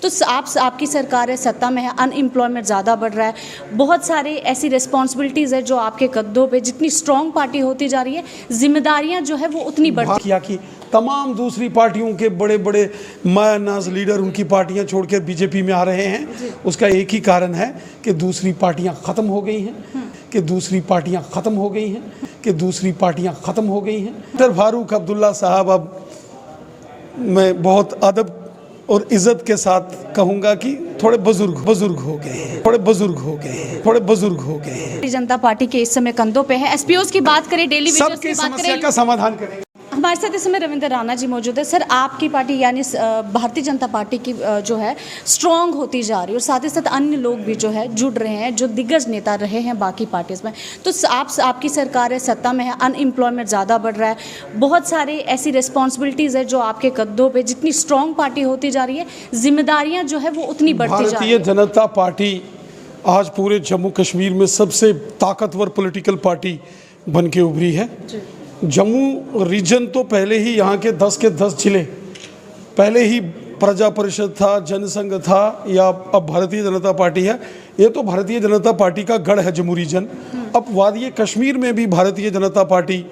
तो आपकी सरकार है, सत्ता में है, अनएम्प्लॉयमेंट ज़्यादा बढ़ रहा है, बहुत सारे ऐसी रिस्पॉन्सिबिलिटीज़ है जो आपके कद्दों पे, जितनी स्ट्रॉन्ग पार्टी होती जा रही है जिम्मेदारियां जो है वो उतनी बढ़ती किया कि तमाम दूसरी पार्टियों के बड़े बड़े मायानाज लीडर उनकी पार्टियां छोड़कर बीजेपी में आ रहे हैं। उसका एक ही कारण है कि दूसरी पार्टियां ख़त्म हो गई हैं, कि दूसरी पार्टियां ख़त्म हो गई हैं, कि दूसरी पार्टियां ख़त्म हो गई हैं। डॉक्टर फारूक अब्दुल्ला साहब, अब मैं बहुत अदब और इज़्ज़त के साथ कहूँगा कि थोड़े बुजुर्ग हो गए हैं, थोड़े बुजुर्ग हो गए हैं। जनता पार्टी के इस समय कंधों पे है। एसपीओस की बात करें, डेली वेजेस की बात समस्या करें, का समाधान करेंगे। हमारे साथ इस समय रविंद्र राणा जी मौजूद है। सर, आपकी पार्टी यानी भारतीय जनता पार्टी की जो है स्ट्रॉन्ग होती जा रही है और साथ ही साथ अन्य लोग भी जो है जुड़ रहे हैं, जो दिग्गज नेता रहे हैं बाकी पार्टीज़ में। तो आपकी सरकार है, सत्ता में है, अनएम्प्लॉयमेंट ज़्यादा बढ़ रहा है, बहुत सारे ऐसी रिस्पॉन्सिबिलिटीज़ है जो आपके कद्दों पे, जितनी स्ट्रॉन्ग पार्टी होती जा रही है जिम्मेदारियाँ जो है वो उतनी बढ़ती जा रही है। भारतीय जनता पार्टी आज पूरे जम्मू कश्मीर में सबसे ताकतवर पॉलिटिकल पार्टी बन के उभरी है। जम्मू रीजन तो पहले ही यहाँ के 10 के 10 जिले पहले ही प्रजा परिषद था, जनसंघ था, या अब भारतीय जनता पार्टी है। ये तो भारतीय जनता पार्टी का गढ़ है जम्मू रीजन। अब वादी कश्मीर में भी भारतीय जनता पार्टी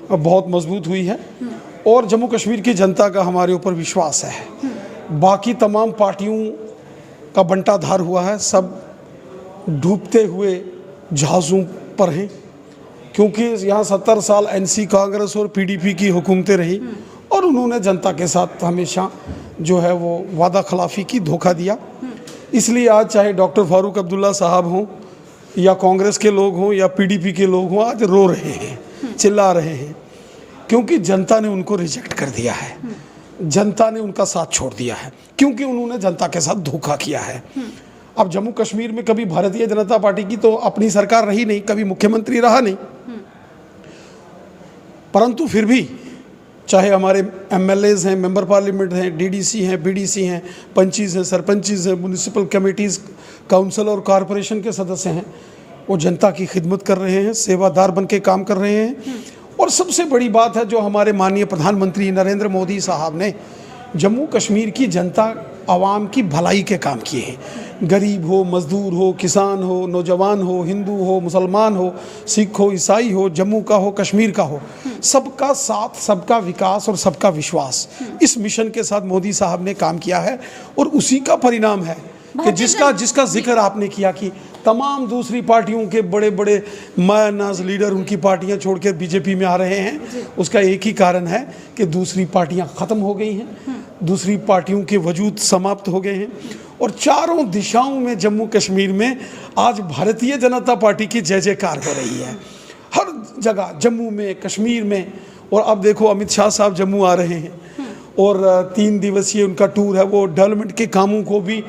बहुत मजबूत हुई है और जम्मू कश्मीर की जनता का हमारे ऊपर विश्वास है। बाकी तमाम पार्टियों का बंटाधार हुआ है, सब डूबते हुए जहाज़ों पर हैं, क्योंकि यहाँ 70 साल एनसी कांग्रेस और पीडीपी की हुकूमतें रही और उन्होंने जनता के साथ हमेशा जो है वो वादा खिलाफी की, धोखा दिया। इसलिए आज चाहे डॉक्टर फारूक अब्दुल्ला साहब हों या कांग्रेस के लोग हों या पीडीपी के लोग हों, आज रो रहे हैं, चिल्ला रहे हैं, क्योंकि जनता ने उनको रिजेक्ट कर दिया है, जनता ने उनका साथ छोड़ दिया है, क्योंकि उन्होंने जनता के साथ धोखा किया है। अब जम्मू कश्मीर में कभी भारतीय जनता पार्टी की तो अपनी सरकार रही नहीं, कभी मुख्यमंत्री रहा नहीं, परंतु फिर भी चाहे हमारे एमएलएज हैं, मेंबर पार्लियामेंट हैं, डीडीसी हैं, बीडीसी हैं, पंचीज हैं, सरपंचीज हैं, म्यूनिसिपल कमेटीज़, काउंसिल और कॉरपोरेशन के सदस्य हैं, वो जनता की खिदमत कर रहे हैं, सेवादार बन के काम कर रहे हैं। और सबसे बड़ी बात है जो हमारे माननीय प्रधानमंत्री नरेंद्र मोदी साहब ने जम्मू कश्मीर की जनता आवाम की भलाई के काम किए हैं। गरीब हो, मजदूर हो, किसान हो, नौजवान हो, हिंदू हो, मुसलमान हो, सिख हो, ईसाई हो, जम्मू का हो, कश्मीर का हो, सबका साथ, सबका विकास और सबका विश्वास, इस मिशन के साथ मोदी साहब ने काम किया है। और उसी का परिणाम है कि जिसका जिक्र आपने किया कि तमाम दूसरी पार्टियों के बड़े बड़े मायानाज लीडर उनकी पार्टियां छोड़कर बीजेपी में आ रहे हैं। उसका एक ही कारण है कि दूसरी पार्टियां ख़त्म हो गई हैं, दूसरी पार्टियों के वजूद समाप्त हो गए हैं और चारों दिशाओं में जम्मू कश्मीर में आज भारतीय जनता पार्टी की जय जयकार हो रही है, हर जगह, जम्मू में, कश्मीर में। और अब देखो अमित शाह साहब जम्मू आ रहे हैं और 3 दिवसीय उनका टूर है, वो डेवलपमेंट के कामों को भी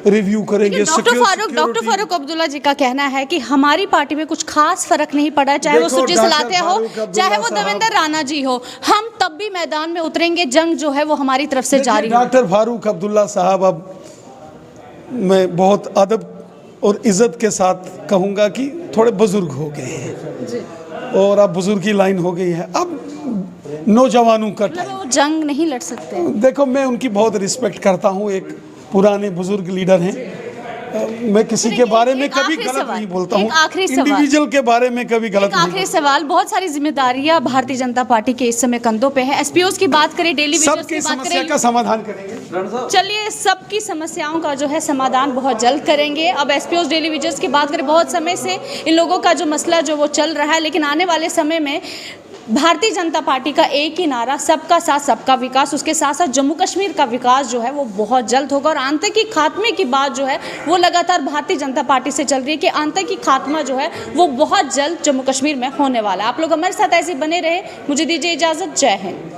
रिव्यू करेंगे। डॉक्टर फारूक अब्दुल्ला जी का कहना है कि हमारी पार्टी में कुछ खास फर्क नहीं पड़ा, चाहे वो सुरजीत सलाथिया हो, चाहे वो देवेंद्र राणा जी हो, हम तब भी मैदान में उतरेंगे, जंग जो है वो हमारी तरफ से जारी है। डॉक्टर फारूक अब्दुल्ला साहब, अब मैं बहुत अदब और इज़्ज़त के साथ कहूँगा कि थोड़े बुजुर्ग हो गए हैं और अब बुजुर्ग की लाइन हो गई है, अब नौजवानों का वो जंग नहीं लड़ सकते। देखो, मैं उनकी बहुत रिस्पेक्ट करता हूँ, एक पुराने बुजुर्ग लीडर हैं। मैं किसी के बारे में कभी गलत नहीं बोलता हूँ, इंडिविजुअल के बारे में कभी गलत नहीं। आखिरी सवाल, बहुत सारी जिम्मेदारियां भारतीय जनता पार्टी के इस समय कंधों पे है। एसपीओस की बात करें, डेली वेजेस की बात करें, का समाधान करेंगे। चलिए, सबकी समस्याओं का जो है समाधान बहुत जल्द करेंगे। अब एसपीओस डेली वेजेस की बात करें, बहुत समय से इन लोगों का जो मसला जो वो चल रहा है, लेकिन आने वाले समय में भारतीय जनता पार्टी का एक ही नारा, सबका साथ सबका विकास, उसके साथ साथ जम्मू कश्मीर का विकास जो है वो बहुत जल्द होगा। और आतंकी खात्मे की बात जो है वो लगातार भारतीय जनता पार्टी से चल रही है कि आतंकी खात्मा जो है वो बहुत जल्द जम्मू कश्मीर में होने वाला है। आप लोग हमारे साथ ऐसे बने रहे, मुझे दीजिए इजाज़त। जय हिंद।